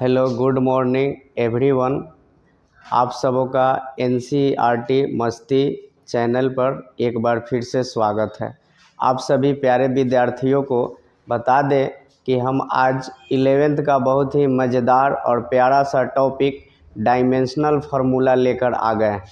Hello good morning everyone. आप सबों का एनसीईआरटी मस्ती चैनल पर एक बार फिर से स्वागत है। आप सभी प्यारे विद्यार्थियों को बता दें कि हम आज 11th का बहुत ही मज़ेदार और प्यारा सा टॉपिक डायमेंशनल फार्मूला लेकर आ गए हैं।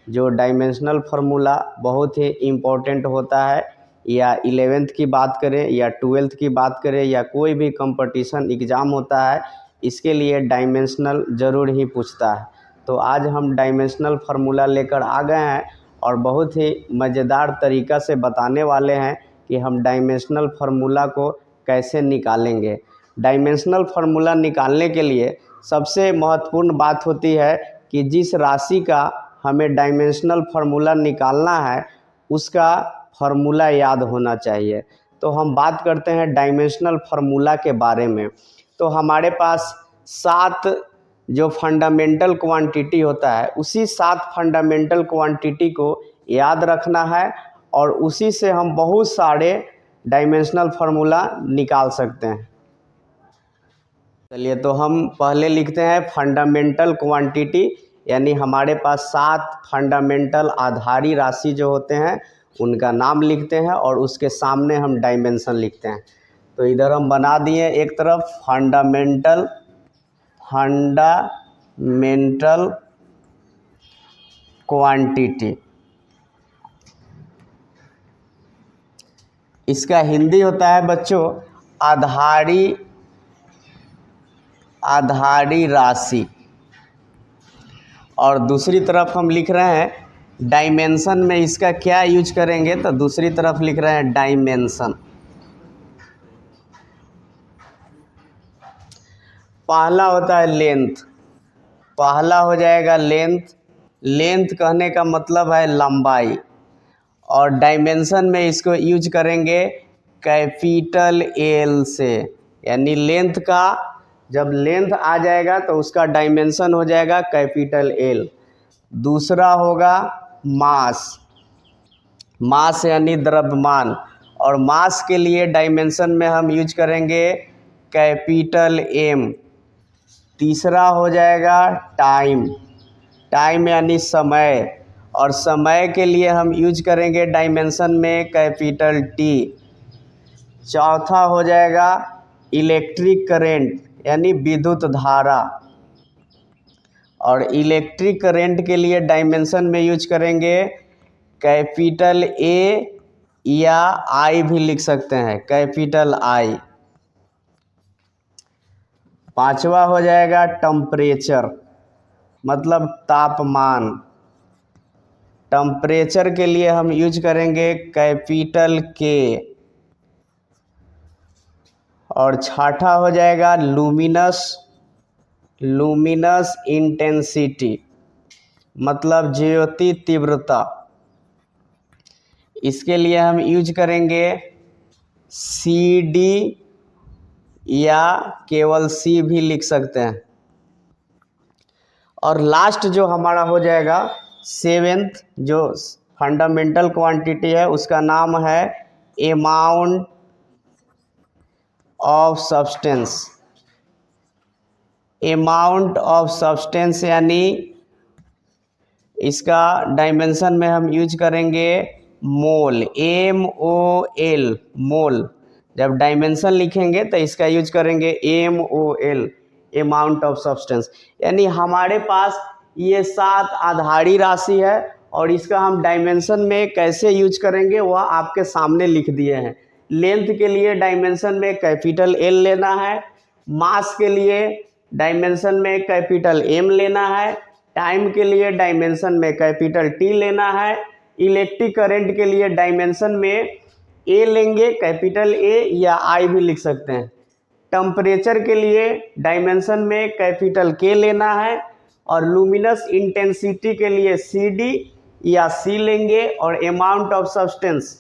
जो डायमेंशनल फार्मूला बहुत ही इम्पोर्टेंट होता है, या 11th की बात करें या 12th की बात करें या कोई भी कंपटीशन एग्ज़ाम होता है, इसके लिए डायमेंशनल ज़रूर ही पूछता है। तो आज हम डायमेंशनल फार्मूला लेकर आ गए हैं और बहुत ही मज़ेदार तरीक़ा से बताने वाले हैं कि हम डायमेंशनल फार्मूला को कैसे निकालेंगे। डायमेंशनल फार्मूला निकालने के लिए सबसे महत्वपूर्ण बात होती है कि जिस राशि का हमें डायमेंशनल फार्मूला निकालना है उसका फार्मूला याद होना चाहिए। तो हम बात करते हैं डायमेंशनल फार्मूला के बारे में। तो हमारे पास 7 जो फंडामेंटल क्वांटिटी होता है, उसी 7 फंडामेंटल क्वांटिटी को याद रखना है और उसी से हम बहुत सारे डायमेंशनल फार्मूला निकाल सकते हैं। चलिए, तो हम पहले लिखते हैं फंडामेंटल क्वांटिटी, यानी हमारे पास 7 फंडामेंटल आधारी राशि जो होते हैं उनका नाम लिखते हैं और उसके सामने हम डायमेंशन लिखते हैं। तो इधर हम बना दिए एक तरफ फंडामेंटल क्वांटिटी। इसका हिंदी होता है बच्चों आधारी राशि। और दूसरी तरफ हम लिख रहे हैं डायमेंशन में इसका क्या यूज करेंगे, तो दूसरी तरफ लिख रहे हैं डायमेंशन। पहला होता है लेंथ, पहला हो जाएगा लेंथ। लेंथ कहने का मतलब है लंबाई, और डायमेंशन में इसको यूज करेंगे कैपिटल एल से, यानी लेंथ का जब लेंथ आ जाएगा तो उसका डायमेंशन हो जाएगा कैपिटल एल। दूसरा होगा मास, मास यानी द्रव्यमान, और मास के लिए डायमेंशन में हम यूज करेंगे कैपिटल एम। तीसरा हो जाएगा टाइम, टाइम यानी समय, और समय के लिए हम यूज करेंगे डायमेंशन में कैपिटल टी। चौथा हो जाएगा इलेक्ट्रिक करंट यानी विद्युत धारा, और इलेक्ट्रिक करंट के लिए डायमेंशन में यूज करेंगे कैपिटल ए, या आई भी लिख सकते हैं कैपिटल आई। पांचवा हो जाएगा टेम्परेचर, मतलब तापमान। टेम्परेचर के लिए हम यूज करेंगे कैपिटल के। और छठा हो जाएगा लुमिनस इंटेंसिटी, मतलब ज्योति तीव्रता। इसके लिए हम यूज करेंगे सी डी, या केवल सी भी लिख सकते हैं। और लास्ट जो हमारा हो जाएगा 7th जो फंडामेंटल क्वांटिटी है, उसका नाम है amount of substance. Amount of substance यानी इसका डायमेंशन में हम यूज करेंगे मोल, MOL, मोल। जब डायमेंशन लिखेंगे तो इसका यूज करेंगे MOL, अमाउंट ऑफ सब्सटेंस। यानी हमारे पास ये 7 आधारी राशि है और इसका हम डायमेंशन में कैसे यूज करेंगे वह आपके सामने लिख दिए हैं। लेंथ के लिए डायमेंशन में कैपिटल एल लेना है, मास के लिए डायमेंशन में कैपिटल एम लेना है, टाइम के लिए डायमेंशन में कैपिटल टी लेना है, इलेक्ट्रिक करंट के लिए डायमेंशन में ए लेंगे कैपिटल ए, या आई भी लिख सकते हैं। टेम्परेचर के लिए डायमेंशन में कैपिटल के लेना है, और लुमिनस इंटेंसिटी के लिए सी डी या सी लेंगे, और अमाउंट ऑफ सब्सटेंस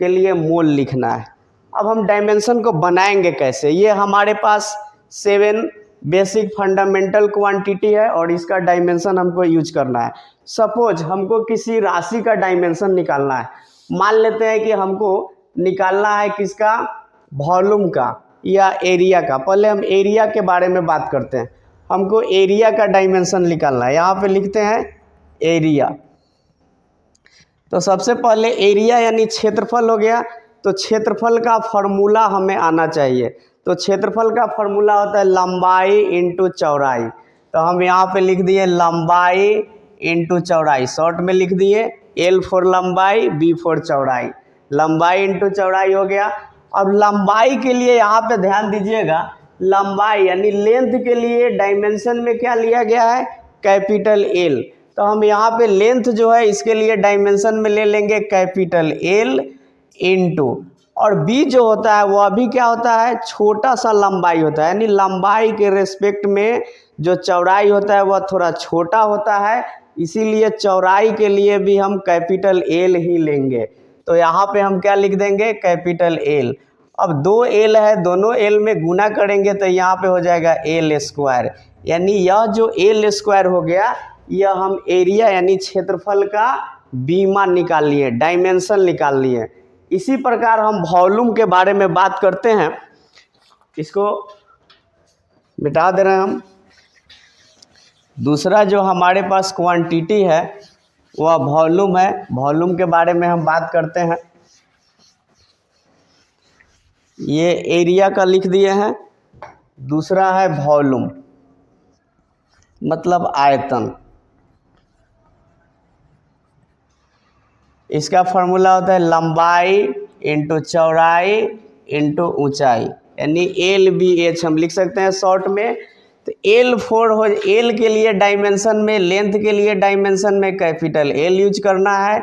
के लिए मोल लिखना है। अब हम डायमेंशन को बनाएंगे कैसे, ये हमारे पास 7 बेसिक फंडामेंटल क्वांटिटी है और इसका डायमेंशन हमको यूज करना है। सपोज हमको किसी राशि का डायमेंशन निकालना है। मान लेते हैं कि हमको निकालना है किसका, वॉल्यूम का। या एरिया का। पहले हम एरिया के बारे में बात करते हैं। हमको एरिया का डायमेंशन निकालना है। यहाँ पे लिखते हैं एरिया। तो सबसे पहले एरिया यानी क्षेत्रफल हो गया। तो क्षेत्रफल का फॉर्मूला हमें आना चाहिए। तो क्षेत्रफल का फॉर्मूला होता है लंबाई इंटू चौड़ाई। तो हम यहाँ पे लिख दिए लंबाई इंटू चौड़ाई, शॉर्ट में लिख दिए L फॉर लंबाई, B फॉर चौड़ाई। लंबाई इंटू चौड़ाई हो गया। अब लंबाई के लिए यहाँ पे ध्यान दीजिएगा, लंबाई यानी लेंथ के लिए डायमेंशन में क्या लिया गया है, कैपिटल L। तो हम यहाँ पे लेंथ जो है इसके लिए डायमेंशन में ले लेंगे कैपिटल L इंटू, और B जो होता है वो अभी क्या होता है, छोटा सा लंबाई होता है, यानी लंबाई के रेस्पेक्ट में जो चौड़ाई होता है वह थोड़ा छोटा होता है, इसीलिए चौड़ाई के लिए भी हम कैपिटल L ही लेंगे। तो यहाँ पे हम क्या लिख देंगे, कैपिटल L। अब दो L है, दोनों L में गुना करेंगे तो यहाँ पे हो जाएगा L स्क्वायर, यानी यह जो L स्क्वायर हो गया यह हम एरिया यानी क्षेत्रफल का बीमा निकाल लिए, डायमेंशन निकाल लिए। इसी प्रकार हम वॉल्यूम के बारे में बात करते हैं। इसको मिटा दे रहे हैं हम। दूसरा जो हमारे पास क्वांटिटी है वह वॉल्यूम है। वॉल्यूम के बारे में हम बात करते हैं। ये एरिया का लिख दिए हैं, दूसरा है वॉल्यूम मतलब आयतन। इसका फॉर्मूला होता है लंबाई इंटू चौड़ाई इंटू ऊंचाई, यानी LBH हम लिख सकते हैं शॉर्ट में। तो L4 हो, L के लिए डायमेंशन में, लेंथ के लिए डायमेंशन में कैपिटल L यूज करना है।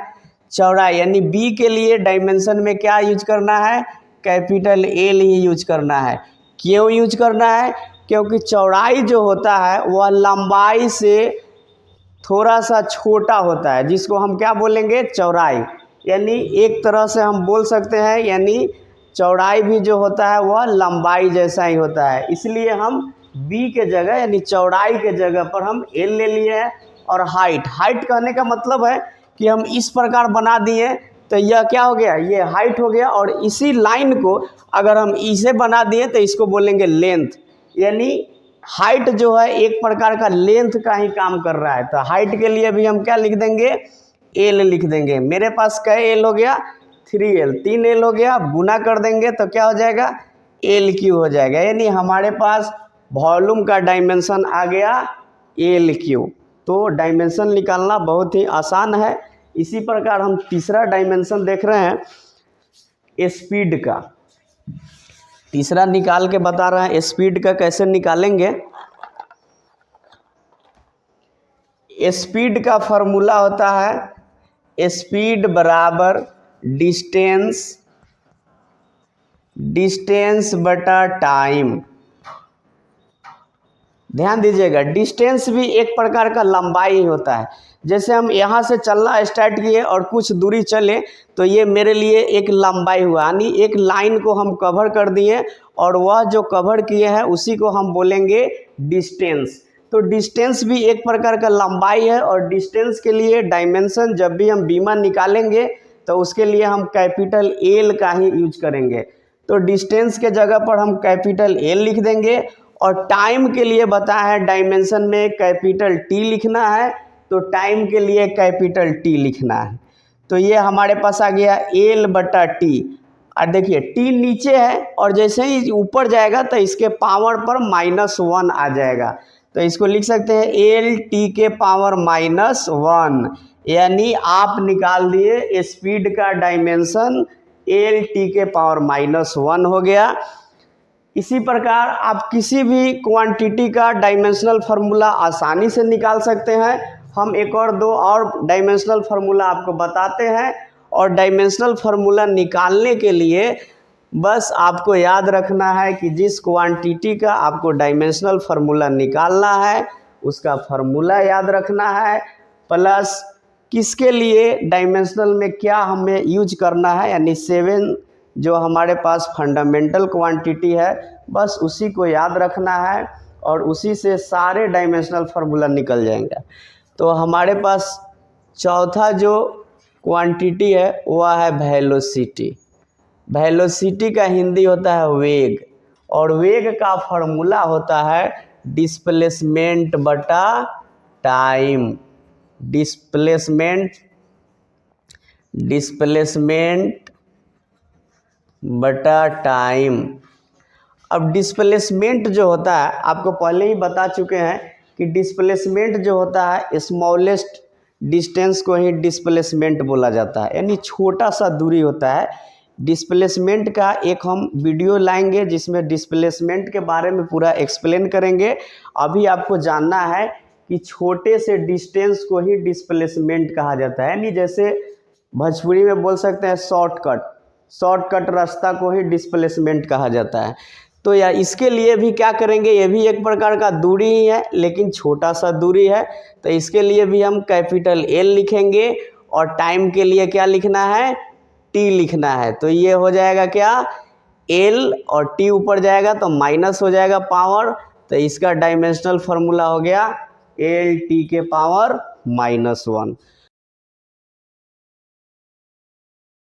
चौड़ाई यानी B के लिए डायमेंशन में क्या यूज करना है, कैपिटल L ही यूज करना है। क्यों यूज करना है, क्योंकि चौड़ाई जो होता है वह लंबाई से थोड़ा सा छोटा होता है, जिसको हम क्या बोलेंगे, चौड़ाई। यानी एक तरह से हम बोल सकते हैं, यानी चौड़ाई भी जो होता है वह लंबाई जैसा ही होता है, इसलिए हम B के जगह यानी चौड़ाई के जगह पर हम L ले लिए हैं। और हाइट, हाइट कहने का मतलब है कि हम इस प्रकार बना दिए तो यह क्या हो गया, ये हाइट हो गया। और इसी लाइन को अगर हम इसे बना दिए तो इसको बोलेंगे लेंथ, यानी हाइट जो है एक प्रकार का लेंथ का ही काम कर रहा है। तो हाइट के लिए भी हम क्या लिख देंगे, L लिख देंगे। मेरे पास क्या L हो गया, 3L, 3L हो गया। अब गुना कर देंगे तो क्या हो जाएगा, LQ हो जाएगा। यानी हमारे पास वॉल्यूम का डायमेंशन आ गया LQ। तो डायमेंशन निकालना बहुत ही आसान है। इसी प्रकार हम तीसरा डायमेंशन देख रहे हैं स्पीड का। तीसरा निकाल के बता रहे हैं स्पीड का कैसे निकालेंगे। स्पीड का फॉर्मूला होता है स्पीड बराबर डिस्टेंस बटा टाइम। ध्यान दीजिएगा, डिस्टेंस भी एक प्रकार का लंबाई ही होता है। जैसे हम यहाँ से चलना स्टार्ट किए और कुछ दूरी चले तो ये मेरे लिए एक लंबाई हुआ, यानी एक लाइन को हम कवर कर दिए और वह जो कवर किए हैं उसी को हम बोलेंगे डिस्टेंस। तो डिस्टेंस भी एक प्रकार का लंबाई है, और डिस्टेंस के लिए डायमेंशन जब भी हम बीमा निकालेंगे तो उसके लिए हम कैपिटल L का ही यूज करेंगे। तो डिस्टेंस के जगह पर हम कैपिटल L लिख देंगे। और टाइम के लिए बताया है डायमेंशन में कैपिटल T लिखना है, तो टाइम के लिए कैपिटल T लिखना है। तो ये हमारे पास आ गया L बटा T। और देखिए T नीचे है और जैसे ही ऊपर जाएगा तो इसके पावर पर -1 आ जाएगा। तो इसको लिख सकते हैं LT के पावर -1, यानी आप निकाल दिए स्पीड का डायमेंशन LT के पावर -1 हो गया। इसी प्रकार आप किसी भी क्वांटिटी का डायमेंशनल फार्मूला आसानी से निकाल सकते हैं। हम एक और दो और डायमेंशनल फार्मूला आपको बताते हैं, और डायमेंशनल फार्मूला निकालने के लिए बस आपको याद रखना है कि जिस क्वांटिटी का आपको डायमेंशनल फार्मूला निकालना है उसका फार्मूला याद रखना है, प्लस किसके लिए डायमेंशनल में क्या हमें यूज करना है, यानी 7 जो हमारे पास फंडामेंटल क्वांटिटी है बस उसी को याद रखना है, और उसी से सारे डायमेंशनल फार्मूला निकल जाएंगे। तो हमारे पास चौथा जो क्वांटिटी है वह है वेलोसिटी। वेलोसिटी का हिंदी होता है वेग, और वेग का फॉर्मूला होता है डिस्प्लेसमेंट बटा टाइम। डिस्प्लेसमेंट बटा टाइम। अब डिस्प्लेसमेंट जो होता है, आपको पहले ही बता चुके हैं कि डिस्प्लेसमेंट जो होता है स्मॉलेस्ट डिस्टेंस को ही डिस्प्लेसमेंट बोला जाता है, यानी छोटा सा दूरी होता है। डिस्प्लेसमेंट का एक हम वीडियो लाएंगे जिसमें डिस्प्लेसमेंट के बारे में पूरा एक्सप्लेन करेंगे। अभी आपको जानना है कि छोटे से डिस्टेंस को ही डिस्प्लेसमेंट कहा जाता है, यानी जैसे भोजपुरी में बोल सकते हैं शॉर्टकट रास्ता को ही डिस्प्लेसमेंट कहा जाता है। तो या इसके लिए भी क्या करेंगे, ये भी एक प्रकार का दूरी ही है लेकिन छोटा सा दूरी है, तो इसके लिए भी हम कैपिटल L लिखेंगे और टाइम के लिए क्या लिखना है, T लिखना है। तो ये हो जाएगा क्या, L और T ऊपर जाएगा तो माइनस हो जाएगा पावर, तो इसका डायमेंशनल फार्मूला हो गया LT के पावर -1।